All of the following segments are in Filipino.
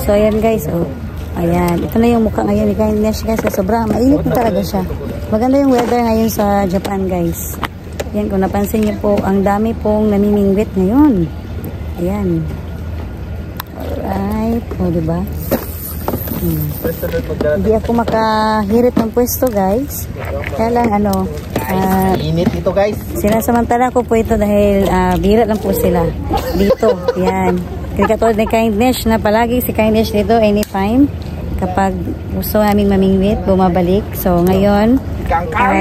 So, ayan guys, oh. Ayan, ito na yung mukha ngayon ni Kindness guys. Sobrang mainit na talaga siya. Maganda yung weather ngayon sa Japan guys. Ayan, kung napansin niyo po, ang dami pong namimingwit ngayon. Ayan. Alright, o diba? Hindi ako makahirit ng pwesto guys. Kaya lang ano, init ito guys. Sinasamantala ko po ito dahil bira lang po sila dito. Ayan. Kaya katulad ni Kindness na palagi si Kindness dito anytime. Kapag gusto namin mamingwit, bumabalik. So ngayon,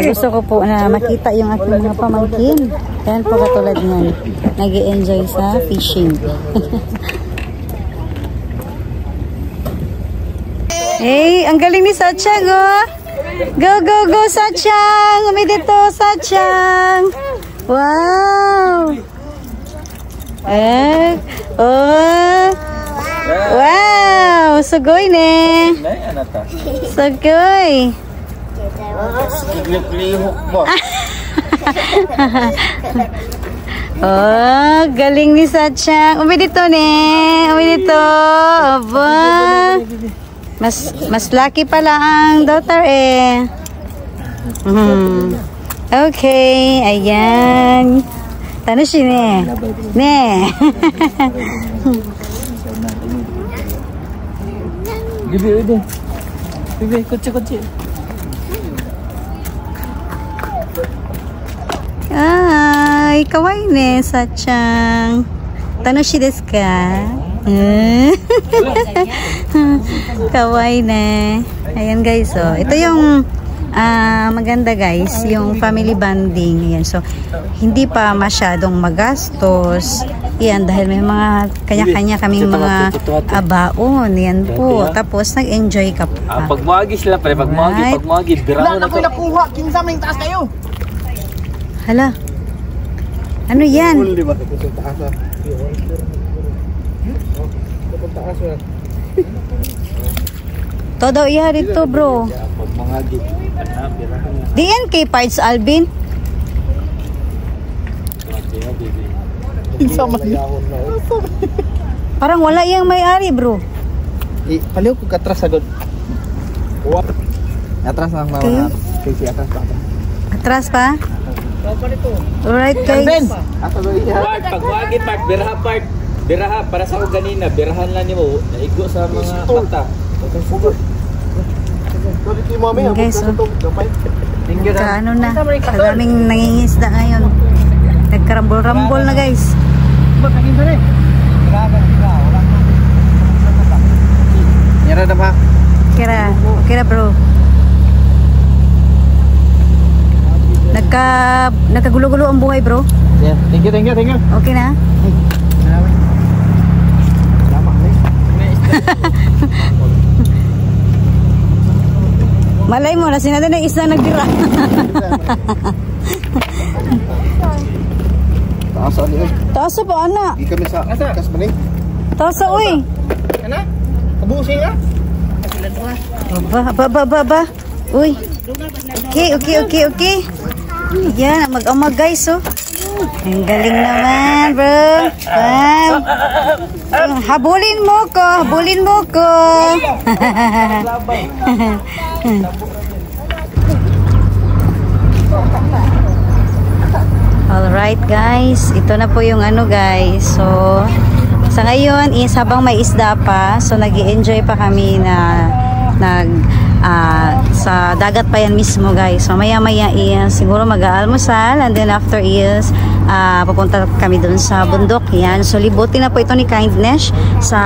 gusto ko po na makita yung aking mga pamangkin. Yan po katulad niyan. Nag-i-enjoy sa fishing. Hey, ang galing ni Sachang, oh. Go, go, go, Sachang. Umidito, Sachang. Wow. Oh. Wow, sugoy ne. Sugoy. Oh, galing ni Sachang. Umidito ne. Umidito. Aba. Mas lucky pala ang daughter eh. Okay, ayan. Tanoshi ne. Ne. Bibi, bibi, kotse. Ay, kawaii ne, Sachang. Tanoshi desu ka? Kawaii ne. Ayan guys, oh. Ito yung maganda guys, yung family bonding. Yan. So, hindi pa masyadong magastos. Yan, dahil may mga kanya-kanya kaming mga baon. Yan po. Tapos, nag-enjoy ka pa. Pagmagi sila pala. Pagmagi. Wala na ko nakuha. Kinsa may taas kayo. Hala. Ano yan? Todo iya dito bro. DNK parts Alvin. Parang wala yang may-ari bro. Paliw ko katras agad. Atras lang mga kasi atras pa. Atras pa? Alright guys. Pagwagi part, biraha part. Biraha para sa ko ganina, birahan lang nimo naigo sa mga mata. Guys, ano na, maraming nangingisda ngayon. Nagkarambol-rambol na guys. Kira na ba? Kira bro. Nagkagulo-gulo ang buhay bro. Yeah, thank you. Okay na? Malay mo, nasin natin na isla nagdira. Taasa pa, anak. Di kami sa kas maning. Taasa, uy. Ano? Kabusin nga? Ba. Uy. Okay. Yan, mag-amag guys, oh. Ang galing naman, bro. Wow. Habulin mo ko. Alright guys, ito na po yung ano guys. So, sa ngayon is habang may isda pa, so nag-i-enjoy pa kami na sa dagat pa yan mismo guys. So maya is siguro mag-aalmusal and then after is pupunta kami dun sa bundok yan. So libutin na po ito ni Kindness. Sa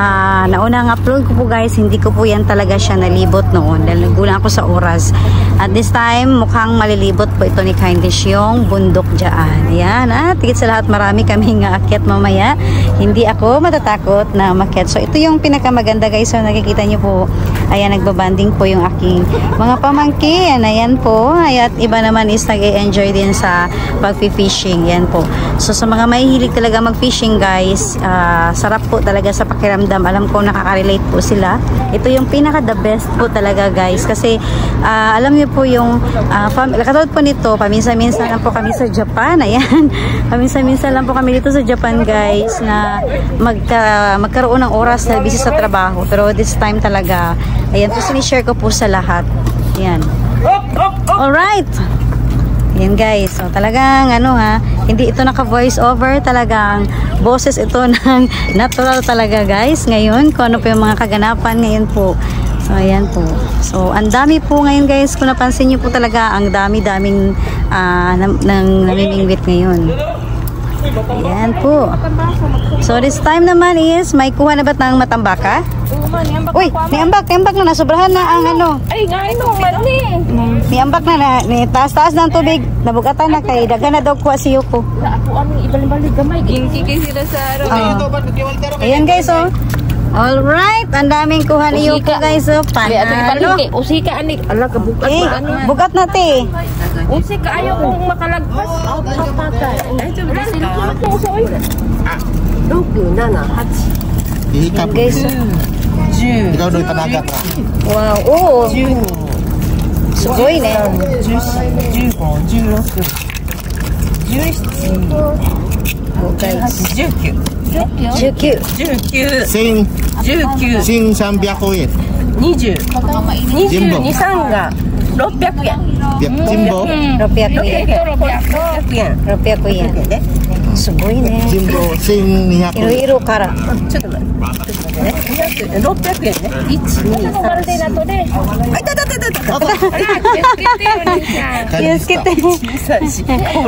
naunang upload ko po guys, hindi ko po yan talaga siya nalibot noon dahil nagulang ako sa oras. At this time mukhang malilibot po ito ni Kindness yung bundok dyan. Yan, tigit sa lahat marami kaming aakyat mamaya. Hindi ako matatakot na umakyat. So ito yung pinakamaganda guys. So nakikita nyo po, ayan, nagbabanding po yung aking mga pamangkin. Ayan po. At iba naman is nag-i-enjoy din sa pag-fishing. Yan po. So sa mga mahihilig talaga mag-fishing guys, sarap po talaga sa pakiramdam. Alam ko nakaka-relate po sila. Ito yung pinaka the best po talaga guys, kasi alam niyo po yung katulad po nito, paminsan-minsan lang po kami sa Japan. Ayan, paminsan-minsan lang po kami dito sa Japan guys, na magkaroon ng oras na busy sa trabaho. Pero this time talaga, ayan po, sinishare ko po sa lahat. Ayan. Alright. Ayan guys, so talagang hindi ito naka voice over, talagang boses ito ng natural talaga guys ngayon, kung ano po yung mga kaganapan ngayon po. So ayan po, so ang dami po ngayon guys, kung napansin nyo po talaga, ang dami-daming namimingwit ngayon. Ayan po. So this time naman is, may kuha na ba ng matambaka? Uy, niambak na, nasobrahan na ang Ay, nga ito, mali. niambak na, taas-taas na ang tubig, nabugatan na kay daga na daw kuha si Yuko. Ako ang ibalik-balik gamay. Ginti sila sa araw. Ayan guys, oh. Alright, ang daming kuha ni Yuko guys, oh. Panalo. Usika, anik. Ala, kabukas na. Bugat na te. Usika, ayaw kong makalagpas. Out of patay. Ay, ito, sila ko sa oil. 6, 7, 8. Ayan guys, oh. Ikaw doon tanaga ka. Wow, oo. Sugoy ne. 15, 16, 17, 19 Sing 19 300 yen. 20 22、3が600円。 Jimbo. Rupiah ko yan. 600円。 Rupiah ko yan. Sugoy ne. Jimbo sing 200 yen. Iro-iro kara. ちょっと待って。600円ね。1、2、3。あ、いたいたいたいた。気をつけて。 5、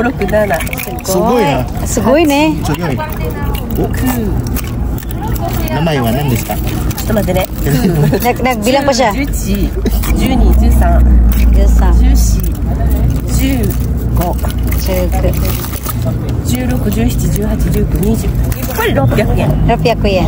6、7。すごいな。すごいね。すごい。お、名前は何ですか？ちょっと待ってね。 Nagbilang pa siya. 11、12、13、 13, 14、15、16、17、18、19、20。これ600円。 Rupiah ko yan.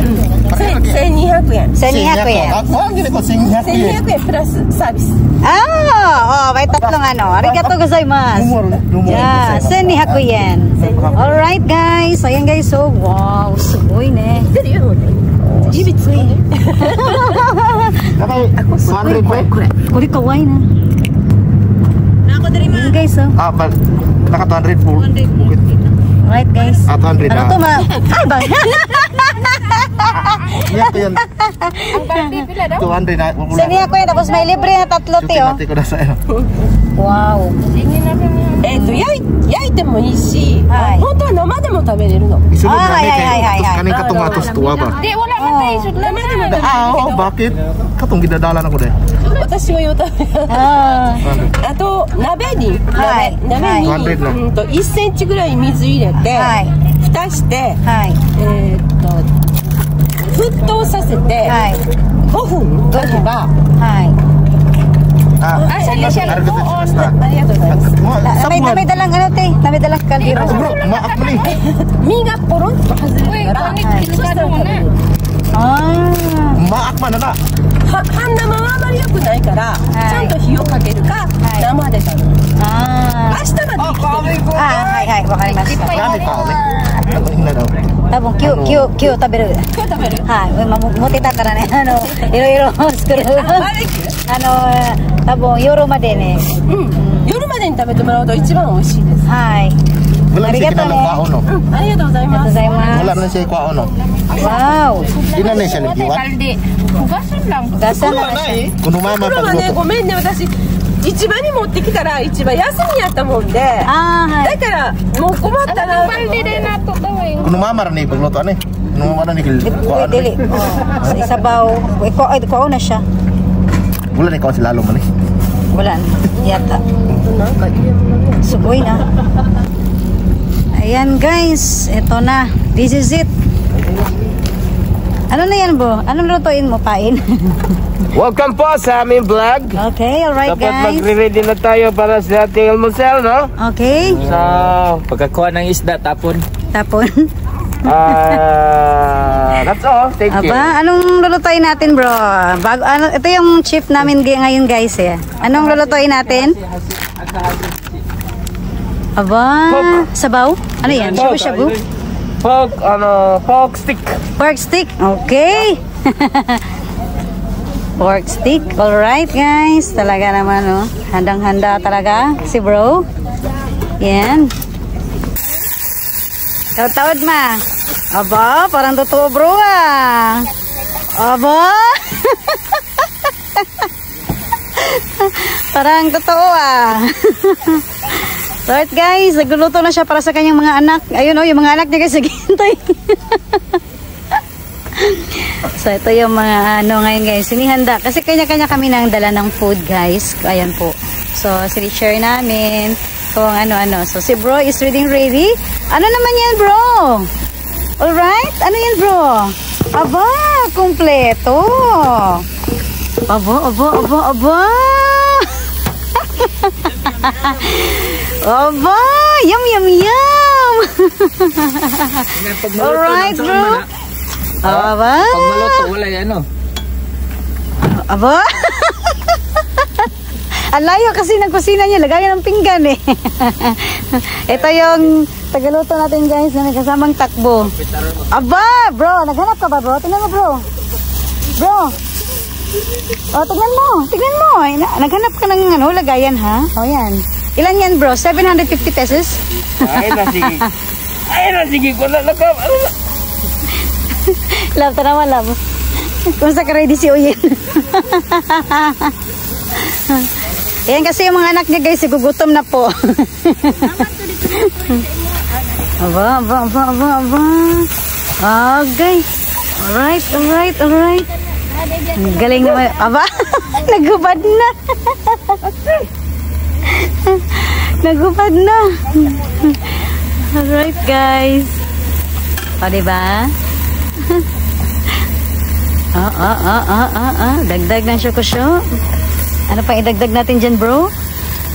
1200円。 1200 yan. Ako ang ginagawa 1200 yen. 1200円プラスサービス。 Ah, may tatlong Arigato gozaimasu. Yeah, 1200 yen. Alright guys. Ayan guys. So, wow. Sugoy ne. 出るよ。指ついね。 Nakay 200 ba? Kuri kawai na. Ayan guys. So. Ah, naka 200 po. Bukit. Alright guys. Ah, 200 Ano to ma? Ay ba? Iya ko yan. Ang bandi pila daw? 200 na. 1200 yan. Tapos may libre na tatlo te oh. Suti ko na sa'yo. Wow. 焼いてもいいし、はい本当は生でも食べれるの。 Isunod na Ay, ni ay, ay, ay, kay ay. kaning katong atos tuwa ba? De, wala man tayo.生でも食べれる Ah, oo, bakit? Katong gidadalan ako deh. 私はよう食べる。 Ah. あと鍋に、はい鍋に、はい1センチぐらい水入れて、はい蓋して、はい。沸騰させて、はい。 5分経てば、はい。 Ah, siya. Arigatou gozaimashita. ありがとうございます。 May dalang te. May dalang kaldero. Bro, maak mo ni. 身がポロンと外れたら、そしたら食べれる。 Ah. Maak man na. 半生はあまり良くないから、ちゃんと火をかけるか、生で食べる。 Ah. 明日まで生きてる。 Ah, hai, wakarimashita. Gani pa ulit. Ano na daw? Tabong Q taberu. 今日食べる。 はい、持ってたからね、いろいろ作る。多分夜までね。夜までに食べてもらうと一番美味しいです。はい。 Wala na siya Arigato kinalang kwaon, no? ありがとうございます。 Wala Gozaimasu. na siya kwaon, no? Wow. Di na na siya ligiwan. Gasan na siya. Kung umama 袋はね、 pagluto. ごめんね、私市場に持ってきたら市場休みやったもんで、 Ah, hai. だからもう困ったな。 Kung umama rin pagluto, ano eh? Kung umama rin kwaon. Dili. Oh, isabaw. Ikaw na siya. Wala na ikaw si Lalo man eh. Wala na. Yata. Sugoy na. Ayan guys. Ito na. This is it. Ano na yan bro? Anong lutuin mo? Pain? Welcome po sa aming vlog. Okay, alright Dapat guys. magre-ready na tayo para sa ating almusal, no? Okay. So, pagkakuha ng isda, tapon. Tapon. That's all. Thank you. Aba, anong lulutuin natin bro? Ito yung chief namin ngayon guys eh. Anong lulutuin natin? Aba, sabaw? Ano yan? Shabu-shabu? Pork stick. Pork stick? Okay. Pork stick. Alright guys. Talaga naman oh. Handang-handa talaga si bro. Yan. Taod-taod ma. Aba, parang totoo bro ah. Aba. Parang totoo ah. So guys, nagluluto na siya para sa kanyang mga anak. Ayun oh, yung mga anak niya guys naghihintay. So ito yung mga ano ngayon guys, sinihanda. Kasi kanya-kanya kami nang dala ng food guys. Ayan po. So sinishare namin kung ano-ano. So si bro is ready. Ano naman yan bro? Alright? Ano yan bro? Aba, kumpleto. Aba. Aba, yum. Alright bro. Aba. Pag maluto, wala yan oh. Aba. Ang layo kasi ng kusina niya, lagayan ng pinggan eh. Ito yung tagaluto natin guys na may kasamang takbo. Aba, bro, naghanap ka ba bro? Tingnan mo bro. Bro. Oh, tingnan mo. Naghanap ka ng ano, lagayan ha? Oh, yan. Ilan yan bro? 750 pesos? Ay na sige. Wala lagam. Love, tanawa love. Kumusta ka ready si Uyin? Ayan kasi yung mga anak niya guys, gugutom na po. Aba. Okay. Alright. Ang galing naman. Aba, nagubad na. Alright guys. O diba? Dagdag ng syoko-syo. Ano pa idagdag natin dyan bro?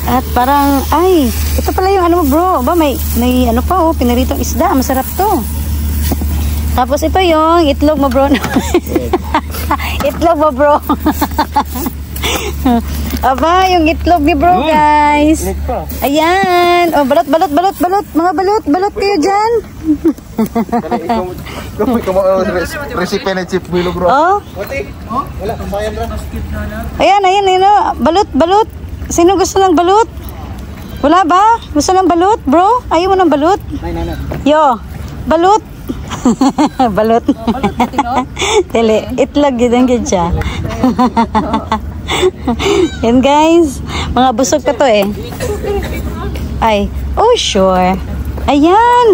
At parang, ay, ito pala yung ano mo bro. Ba, may ano pa oh, pinaritong isda. Masarap to. Tapos ito yung itlog mo bro. Itlog mo bro. Aba, yung itlog ni bro guys. Ayan. O, balot. Mga balot kayo dyan. Recipe na chip bilo bro. Oh. Wala kang bayan ra. Ayan. Balot. Sino gusto ng balot? Wala ba? Gusto ng balot, bro? Ayaw mo ng balot? Nay. Yo, balot. Balot. Tele, itlog yun ang siya. Yan guys. Mga busog ka to eh. Ay, oh sure. Ayan.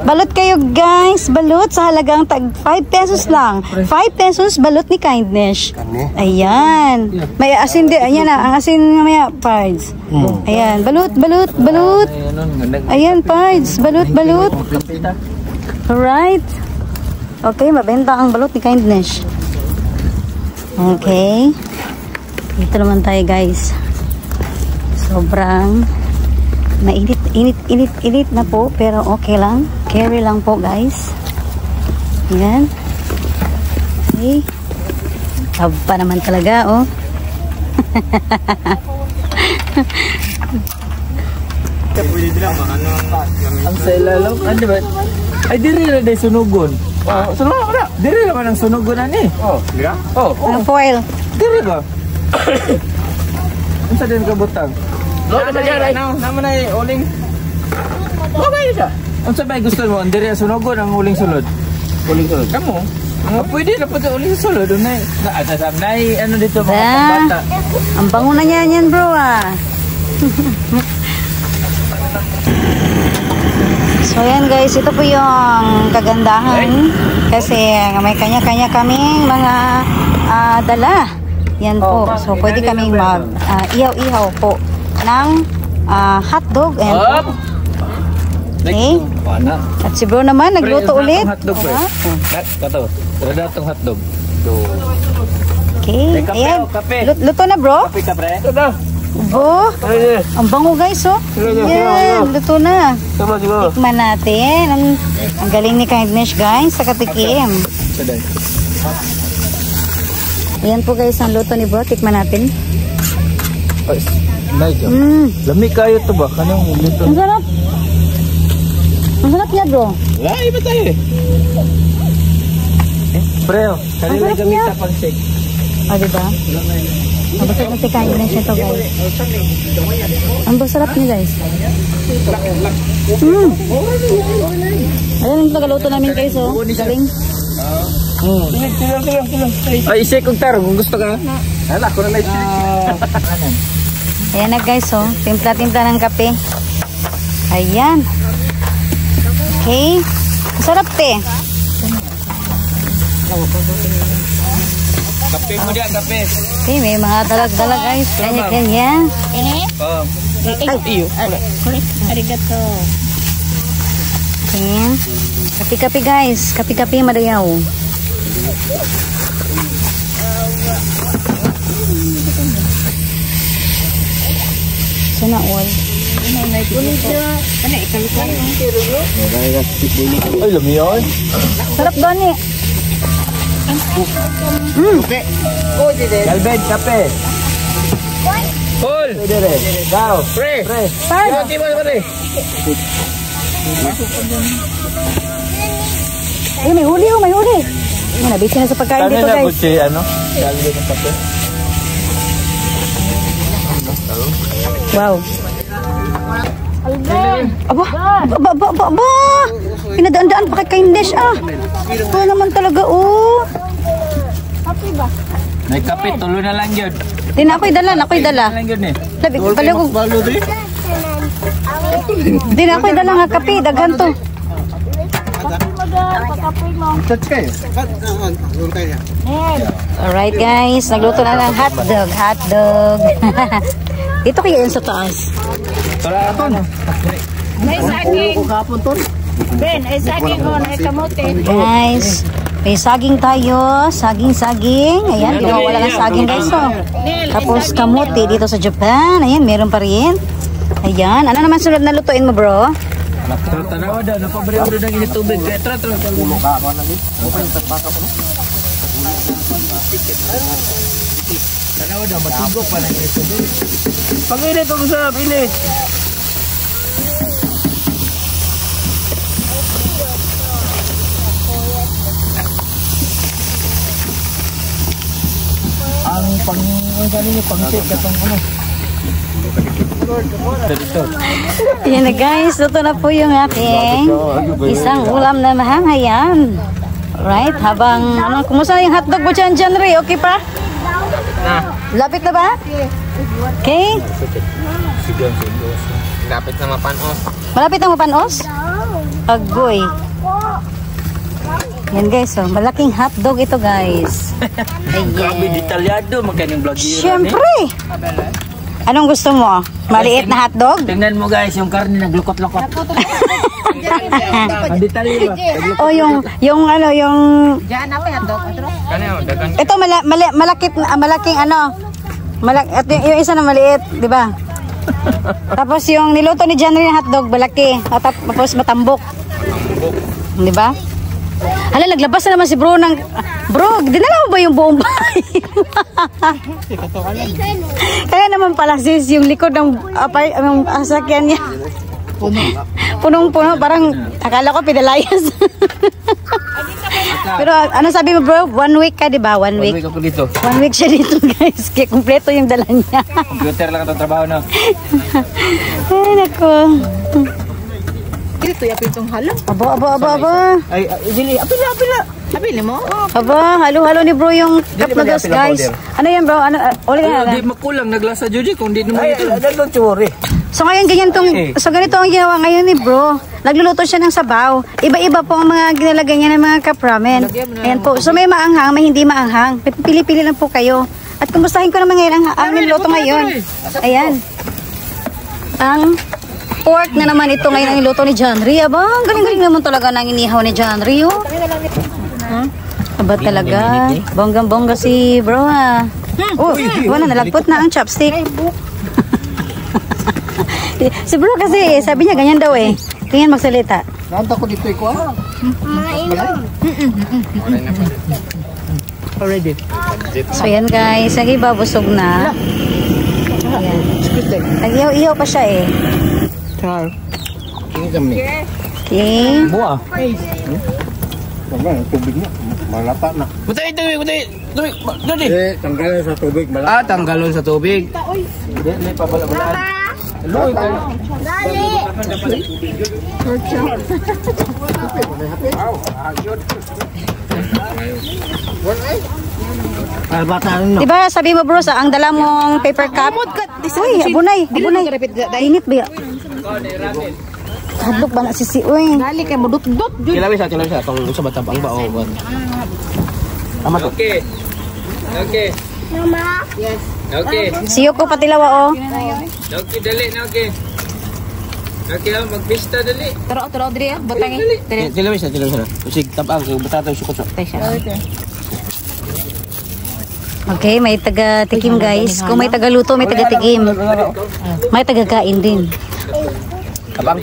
Balot kayo guys. Balot sa halagang tag 5 pesos lang. 5 pesos balot ni Kindness. Ayan. May asin din. Ayan na. Ang asin mamaya. Pards. Ayan. Balot. Ayan pards. Balot. Alright. Okay. Mabenta ang balot ni Kindness. Okay. Dito naman tayo guys. Sobrang mainit na po, pero okay lang. Carry lang po guys. Ayan. Okay. Taba naman talaga oh. Ang sa ilalong, ano ba? Ay, diri na day sunugon. Sunugon na. Diri naman ang sunugon na ni. Dira? Ang foil. Diri ba? Ang sa din ka butang? Naman ay uling. Okay siya. Ang sabay gusto mo, diri ang sunugon ang uling sulod. Kamu? Pwede na po ito uling sulod. Ano dito mga pambata. Ang bango na yan bro ah. So yan guys, ito po yung kagandahan kasi may kanya-kanya kaming mga dala. Yan po. So pwede kaming mag ihaw-ihaw po ng hotdog. Ayan po. Okay. At si bro naman nagluto ulit. Datong hotdog. Okay. Ayan. Luto na bro. Bo, ang bango guys oh. Yan, luto na. Tikman natin. Ang galing ni Kindness guys sa katikim. Ayan po guys ang luto ni bro. Tikman natin. Nice. Lami kayo to ba? Kanang dito. Ang sarap. Ang sarap niya, bro. Wala, iba tayo eh. Preo, kanila Ang sarap gamit niya. sa pang-shake. O, diba? Mabasarap na si kindness ito, guys. Ang basarap niya, guys. Ayan ang tagaluto namin, guys, oh. Galing. Ay, i-shake kong taro kung gusto ka. Hala, ako na lang i-shake. Ayan na, guys, oh. Timpla-timpla ng kape. Ayan. Okay. Masarap, te. Kape mo diyan, kape. Okay, may mga dalag-dalag, guys. Kanya-kanya. Oh. Ay, arigato. Okay. Kapi-kapi, guys. Kapi-kapi, madayaw. Sana all. Ay, lami yun. Sarap doon eh. Galben, kape. Full. Daw. Pre. Saan? Di ba, pre? Ay, may huli oh, may huli. Ay, nabisi na sa pagkain dito, na guys. butsi, ano? Galben ng kape. Wow. Aba, aba. Pinadaan-daan pa kay Kindesh, ah. Wala naman talaga, oh. May kape, tulo na lang yun. Di na ako'y dala, Na lang yun eh. Labi, baliw ko. Di na ako'y dala nga kape, daghan to. Alright guys, nagluto na ng hotdog. Dito kaya yun sa taas. Tara, ako na. May saging. Ben, ay saging ko, ay kamote. Guys, may saging tayo. Saging. Ayan, hindi nawawala ng saging guys. Oh. Tapos kamote dito sa Japan. Ayan, meron pa rin. Ayan, ano naman sunod na lutuin mo, bro? Tanawa daw, napabriyo daw ng init tubig. Tara. Tanawa daw, matugok pa ng init tubig. Pag-init ako sa init. Ang pang-shake katong ano. Dito. Ayan na guys, luto na po yung aking isang ulam na mahangayan. Right, habang, kumusta na yung hotdog mo dyan, Ray? Okay pa? Lapit na ba? Okay. Lapit na mapanos. Malapit na mapanos? Agoy. Yan guys, oh, malaking hotdog ito guys. Grabe, Ayan. detalyado. Magkaning vlogger. Siyempre. Anong gusto mo? Maliit na hotdog? Tingnan mo guys, yung karne naglukot-lukot. Ang detalye ba? O yung Diyan ako yan, Dok. ito malaking at yung isa na maliit, di ba? Tapos yung niluto ni John Ray na hotdog, malaki. Tapos matambok. Di ba? Hala, naglabas na naman si bro ng... Bro, dinala mo ba yung buong bahay? Kaya naman pala sis, yung likod ng sasakyan niya. Punong-puno, parang akala ko pinalayas. Pero ano sabi mo bro? 1 week ka, di ba? 1 week. Ako dito. 1 week siya dito guys. Kaya kumpleto yung dala niya. Computer lang itong trabaho na. Ay, nako. Dito, yapin itong halong. Aba. Ay, dili. Apila. Napili mo? Aba, halo-halo ni bro yung cup noodles guys. Ano yan bro? Ano, ulit Di na. makulang, naglasa Judy kung di naman ito. Ay, don't worry. So ngayon so ganito ang ginawa ngayon ni bro. Nagluluto siya ng sabaw. Iba-iba po ang mga ginalagay niya ng mga cup ramen. Ayan po. So may maanghang, may hindi maanghang. Pili-pili lang po kayo. At kumustahin ko naman ngayon ang niluto ngayon. Ayan. Ang pork na naman ito ngayon ang niluto ni John Ray. Aba, ang galing-galing naman talaga ng inihaw ni John Ray. Aba talaga. Bonggang-bongga si bro ha. Oh, wala, nalagpot na ang chopstick. Si bro kasi, sabi niya ganyan daw eh. Tingnan magsalita. Nanta ko dito ko ah. Already. So yan guys, ang iba busog na. Ayan. Nag-ihaw-ihaw pa siya eh. Char. Ini kami. Okay. Buah. Tubig mo. Malata na. Butay, tubig. Dali. Tanggalin sa tubig. Ah, tanggalon sa tubig. Hindi, pabala-balaan. Loy ka. Diba sabi mo bro, ang dala mong paper cup? Uy, abunay. Init ba? Hadlok ba na sisi, uy. Dali kay mudut-dut. Kilawin sa tong sa batabang ba o ba. Ama to. Okay. Mama. Yes. Okay. Siyo ko patilawa, oh. Okay, dali na okay. Okay, magpista dali. Taro diri butangi. Kilawin sa. Usig tabang batataw sukot. Okay, may taga-tikim guys. Kung may taga-luto, may taga-tikim. May taga-kain din. Tabang.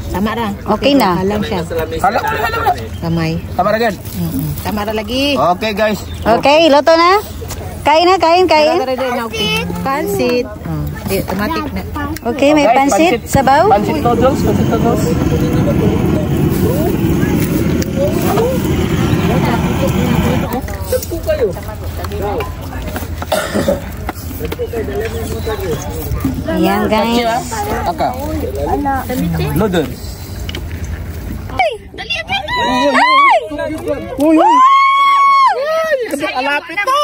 Tama ra. Okay na. Halang siya. Hala. Kamay. Tama ra gid. Tama ra lagi. Okay, guys. Okay, luto na. Kain na. Pansit. Di automatic na. Okay, may pansit, sabaw. Pansit noodles. Ayan guys. Aka. Noodles. Alapit to!